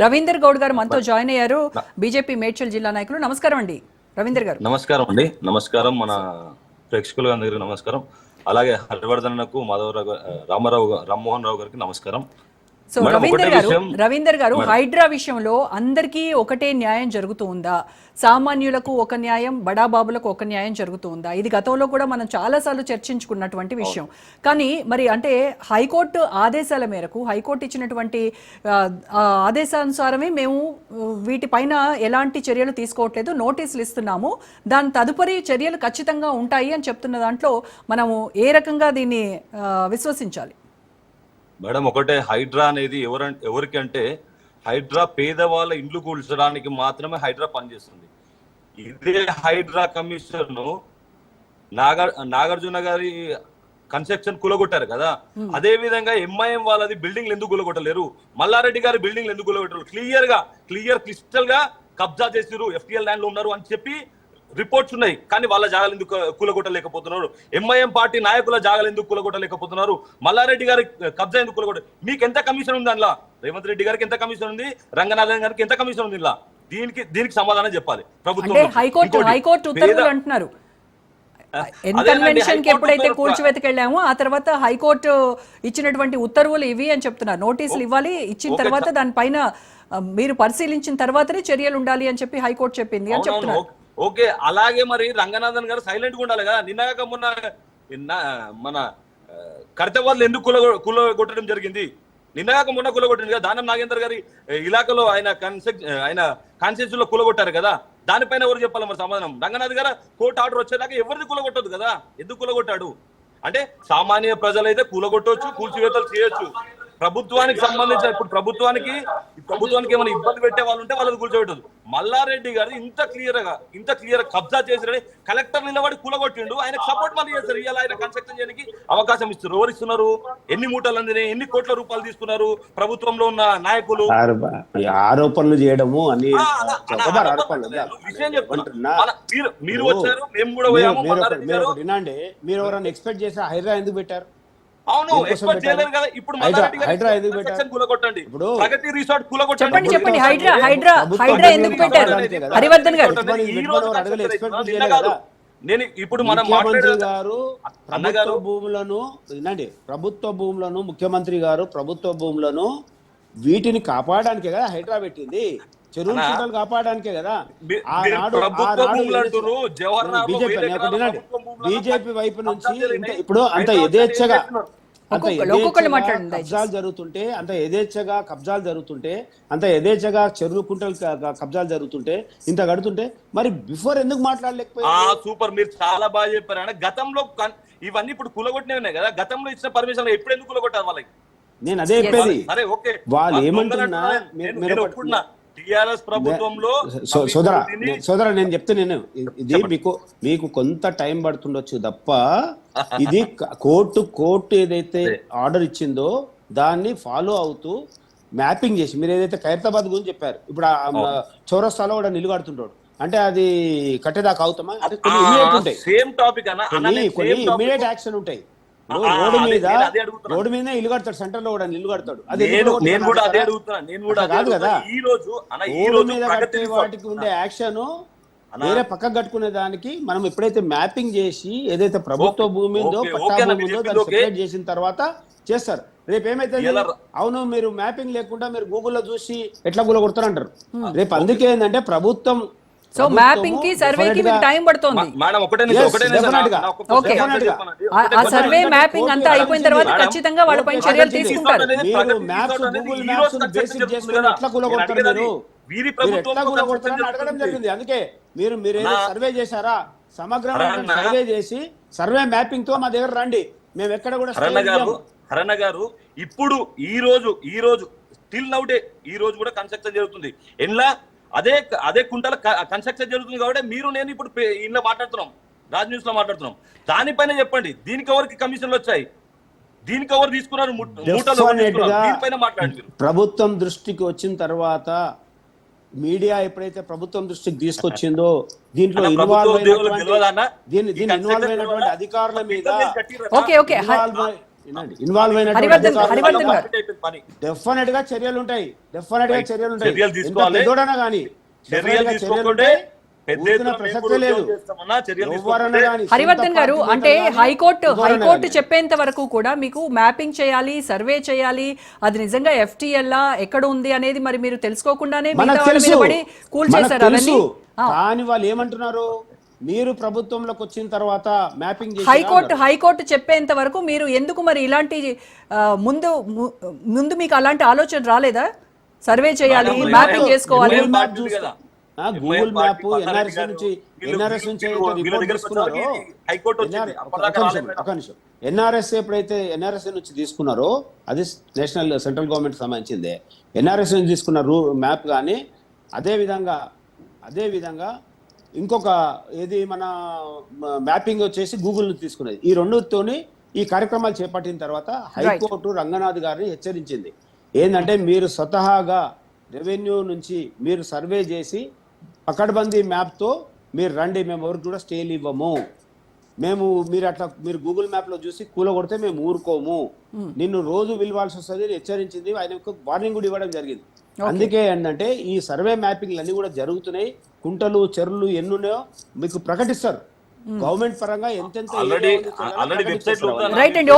రవీందర్ గౌడ్ గారు మనతో జాయిన్ అయ్యారు. బీజేపీ మేడ్చల్ జిల్లా నాయకులు. నమస్కారం అండి రవీందర్ గారు. నమస్కారం అండి. నమస్కారం మన ప్రేక్షకులు అందరికీ నమస్కారం. అలాగే హర్షవర్ధనకు రామ్మోహన్ రావు గారికి నమస్కారం. సో రవీందర్ గారు హైడ్రా విషయంలో అందరికీ ఒకటే న్యాయం జరుగుతూ ఉందా? సామాన్యులకు ఒక న్యాయం, బడాబాబులకు ఒక న్యాయం జరుగుతూ ఉందా? ఇది గతంలో కూడా మనం చాలాసార్లు చర్చించుకున్నటువంటి విషయం. కానీ మరి అంటే హైకోర్టు ఆదేశాల మేరకు, హైకోర్టు ఇచ్చినటువంటి ఆదేశానుసారమే మేము వీటిపైన ఎలాంటి చర్యలు తీసుకోవట్లేదు, నోటీసులు ఇస్తున్నాము, దాని తదుపరి చర్యలు ఖచ్చితంగా ఉంటాయి అని చెప్తున్న దాంట్లో మనము ఏ రకంగా దీన్ని విశ్వసించాలి? మేడం, ఒకటే, హైడ్రా అనేది ఎవరికి అంటే హైడ్రా పేదవాళ్ళ ఇండ్లు కూల్చడానికి మాత్రమే హైడ్రా పనిచేస్తుంది. ఇదే హైడ్రా కమిషన్ నాగార్జున గారి కన్స్ట్రక్షన్ కూలగొట్టారు కదా, అదే విధంగా ఎంఐఎం వాళ్ళది బిల్డింగ్లు ఎందుకు కూలగొట్టలేరు, మల్లారెడ్డి గారి బిల్డింగ్లు ఎందుకు కూలగొట్టలేరు? క్లిస్టల్ గా కబ్జా చేసిరు, ఎఫ్టీఎల్ ల్యాండ్ లో ఉన్నారు అని చెప్పి రిపోర్ట్స్ ఉన్నాయి. కానీ వాళ్ళ జాగాలు ఎందుకు కూలగొట్టలేకపోతున్నారు? ఎంఐఎం పార్టీ నాయకుల జాగాలు ఎందుకు కూలగొట్టలేకపోతున్నారు? మల్లారెడ్డి గారి కబ్జా ఎందుకు కూలగొట్ట? మీకు ఎంత కమిషన్ ఉంది అందులో? రేవంత్ రెడ్డి గారికి ఎంత కమిషన్ ఉంది? రంగనాథన్ గారికి ఎంత కమిషన్ ఉంది? ఇలా దీనికి సమాధానం చెప్పాలి ప్రభుత్వం. హైకోర్టు ఉత్తర్వులు అంటున్నారు. కన్వెన్షన్ కి ఎప్పుడైతే కూల్చివేతకెళ్ళామో ఆ తర్వాత హైకోర్టు ఇచ్చినటువంటి ఉత్తర్వులు ఇవి అని చెప్తున్నారు. నోటీసులు ఇవ్వాలి, ఇచ్చిన తర్వాత దానిపైన మీరు పరిశీలించిన తర్వాతనే చర్యలు ఉండాలి అని చెప్పి హైకోర్టు చెప్పింది అని చెప్తున్నారు. ఓకే, అలాగే మరి రంగనాథన్ గారు సైలెంట్ గా ఉండాలి కదా. నిన్నగాక మొన్న మన కర్తవ్యాలు ఎందుకు కూలగొట్టడం జరిగింది? నిన్నగాక మొన్న కూలగొట్టింది కదా. దానం నాగేందర్ గారి ఇలాకాలో ఆయన కాన్స్టిట్యూన్స్ లో కూలగొట్టారు కదా, దానిపైన ఎవరు చెప్పాలి మరి సమాధానం? రంగనాథ్ గారు కోర్టు ఆర్డర్ వచ్చేదాకా ఎవరిది కూలగొట్టదు కదా, ఎందుకు కూలగొట్టాడు అంటే? సామాన్య ప్రజలైతే కూలగొట్టవచ్చు, కూల్చివేతలు చేయొచ్చు. ప్రభుత్వానికి సంబంధించిన ఇప్పుడు ప్రభుత్వానికి ఏమైనా ఇబ్బంది పెట్టే వాళ్ళు ఉంటే వాళ్ళని కూర్చోబెట్టదు. మల్లారెడ్డి గారు ఇంత క్లియర్ కబ్జా చేసిరని కలెక్టర్ నిలబడి కూలగొట్టిండు. ఆయనకు సపోర్ట్ మళ్ళీ చేస్తారు. ఇవాళ ఆయన కన్స్ట్రక్షన్ చేయడానికి అవకాశం ఇస్తారు. ఎవరు ఇస్తున్నారు? ఎన్ని మూటలు అందినాయి? ఎన్ని కోట్ల రూపాయలు తీసుకున్నారు ప్రభుత్వంలో ఉన్న నాయకులు? ఆరోపణలు చేయడము అని విషయం చెప్తున్నా. మీరు వచ్చారు, మేము కూడా వినండి. మీరు ఎవరైనా ఎక్స్పెక్ట్ చేసి హైదరాబాద్ ఎందుకు పెట్టారు? అవును, ఎక్స్పెక్ట్ చేయలేరు కదా. ఇప్పుడు హైడ్రా ఎందుకు పెట్టారు? కూలగొట్టండి, ప్రగతి రిసార్ట్ కూలగొట్టండి. చెప్పండి హైడ్రా ఎందుకు పెట్టారు? హరివర్ధన్ గారు నేను ఇప్పుడు మనం ముఖ్యమంత్రి గారు ప్రభుత్వ భూములను వినండి, ప్రభుత్వ భూములను ముఖ్యమంత్రి గారు ప్రభుత్వ భూములను వీటిని కాపాడడానికే కదా హైడ్రా పెట్టింది. చెరువులు కుంటలు కాపాడడానికే కదా. బీజేపీ వైపు నుంచి ఇప్పుడు అంత యథేచ్ఛగా కబ్జాలు జరుగుతుంటే, అంత యథేచ్ఛగా చెరువు కుంటలు కబ్జాలు జరుగుతుంటే, ఇంత కడుతుంటే మరి బిఫోర్ ఎందుకు మాట్లాడలేకపోయారు? సూపర్, మీరు చాలా బాగా చెప్పారు. గతంలో ఇవన్నీ ఇప్పుడు కూలగొట్టినవి కదా, గతంలో ఇచ్చిన పర్మిషన్ ఎప్పుడు ఎందుకు కూలగొట్టారు వాళ్ళకి? నేను అదే చెప్పేది. వాళ్ళు ఏమంటున్నా టిఆర్ఎస్ ప్రభుత్వంలో సోదరా నేను చెప్తే, నేను ఇది మీకు కొంత టైం పడుతుండొచ్చు తప్ప ఇది కోర్టు ఏదైతే ఆర్డర్ ఇచ్చిందో దాన్ని ఫాలో అవుతూ మ్యాపింగ్ చేసి, మీరు ఏదైతే ఖైరతాబాద్ గురించి చెప్పారు, ఇప్పుడు చౌరస్తాలో కూడా నిల్లు కడుతుంటాడు అంటే అది కట్టేదాకా అవుతామా? అంటే కొన్ని ఇమీడియట్ యాక్షన్ ఉంటాయి. రోడ్డు మీద ఇల్లు కడతాడు, సెంటర్ లో కూడా ఇల్లు కడతాడు. కాదు కదా, రోడ్డు మీద కట్టే వాటికి ఉండే యాక్షన్ వేరే పక్కకు కట్టుకునే దానికి మనం ఎప్పుడైతే మ్యాపింగ్ చేసి ఏదైతే ప్రభుత్వ భూమి ఉందో, పట్టా భూమి ఉందో దాన్ని సెపరేట్ చేసిన తర్వాత చేస్తారు. రేపు ఏమైతే అవును మీరు మ్యాపింగ్ లేకుండా మీరు గూగుల్లో చూసి ఎట్లా కూలగొడతారు అంటారు రేపు. అందుకే ఏంటంటే ప్రభుత్వం సో మ్యాపింగ్ కి సర్వేకి మీకు టైం పడుతోంది. ఆ సర్వే మ్యాపింగ్ అంతా అయిపోయిన తర్వాత ఖచ్చితంగా వాళ్ళపై చర్యలు తీసుకుంటారు. అడగడం జరిగింది. అందుకే మీరు సర్వే చేశారా? సమగ్రమైన సర్వే చేసి సర్వే మ్యాపింగ్ తో మా దగ్గర రండి. మేము ఎక్కడ కూడా హరణ గారు ఇప్పుడు ఈ రోజు స్టిల్ నౌటే ఈ రోజు కూడా కన్స్ట్రక్షన్ జరుగుతుంది. ఎన్లా అదే కుంటల కన్స్ట్రక్షన్ జరుగుతుంది కాబట్టి నేను ఇప్పుడు ఇంట్లో మాట్లాడుతున్నాం, రాజ్ న్యూస్ లో మాట్లాడుతున్నాం. దానిపైన చెప్పండి, దీనికి ఎవరికి కమిషన్లు వచ్చాయి, దీనికి ఎవరు తీసుకున్నారు? ప్రభుత్వం దృష్టికి వచ్చిన తర్వాత మీడియా ఎప్పుడైతే ప్రభుత్వం దృష్టికి తీసుకొచ్చిందో దీంట్లో ఇన్వాల్వ్ అయినటువంటి అధికారుల మీద ఇన్వాల్వ్ హరివర్ధన్ అయినటువంటి గారు. పని డెఫినెట్ గా చర్యలు ఉంటాయి, డెఫినెట్ గా చర్యలు ఉంటాయి. చర్యలు ఎంత తీసుకోవాలి. పెద్దోడైనా కానీ చర్యలు తీసుకోకుంటే పెద్ద ఎత్తున ప్రసక్తే లేదు. చర్యలు ఎవరన్నా కానీ హరివర్ధన్ గారు, సొంత అంటే పార్టీ నేతలు హైకోర్టు కానీ, ఎవరన్నా చెప్పేంత వరకు కూడా మీకు మ్యాపింగ్ చేయాలి, సర్వే చేయాలి, అది నిజంగా FTL ఎక్కడ ఉంది అనేది మరి మీరు తెలుసుకోకుండానే మనకు మిగతా వాళ్ళ మీద తెలుసు, పడి కూల్ మనకు చేశారు తెలుసు. అవన్నీ. కానీ వాళ్ళు ఏమంటున్నారు, మీరు ప్రభుత్వంలోకి వచ్చిన తర్వాత మ్యాపింగ్ చేసి హైకోర్టు చెప్పేంత వరకు మీరు ఎందుకు మరి ఇలాంటి ముందు మీకు అలాంటి ఆలోచన రాలేదా? సర్వే చేయాలి, మ్యాపింగ్ చేసుకోవాలి. గూగుల్ మ్యాప్ NRS నుంచి రిపోర్ట్ తీసుకున్నారో, ఒక నిమిషం, NRS ఎప్పుడైతే NRS నుంచి తీసుకున్నారో, అది నేషనల్ సెంట్రల్ గవర్నమెంట్ సంబంధించిందే, NRS నుంచి తీసుకున్న మ్యాప్ కానీ అదే విధంగా ఇంకొక ఏది మన మ్యాపింగ్ వచ్చేసి గూగుల్ నుంచి తీసుకున్నది. ఈ రెండుతోని ఈ కార్యక్రమాలు చేపట్టిన తర్వాత హైకోర్టు రంగనాథ్ గారిని హెచ్చరించింది. ఏంటంటే మీరు స్వతహాగా రెవెన్యూ నుంచి మీరు సర్వే చేసి పకడ్బందీ మ్యాప్తో మీరు రండి, మేము ఎవరికి కూడా స్టేలు ఇవ్వము, మీరు గూగుల్ మ్యాప్ లో చూసి కూలగొడితే మేము ఊరుకోము, నిన్ను రోజు పిలవాల్సి వస్తుంది హెచ్చరించింది. ఆయనకు వార్నింగ్ కూడా ఇవ్వడం జరిగింది. అందుకే ఏంటంటే ఈ సర్వే మ్యాపింగ్లు అన్ని కూడా జరుగుతున్నాయి. కుంటలు చెరువులు ఎన్నున్నాయో మీకు ప్రకటిస్తారు, గవర్నమెంట్ పరంగా ఎంతెంత ఆల్రెడీ వెబ్సైట్ రైట్ అండి.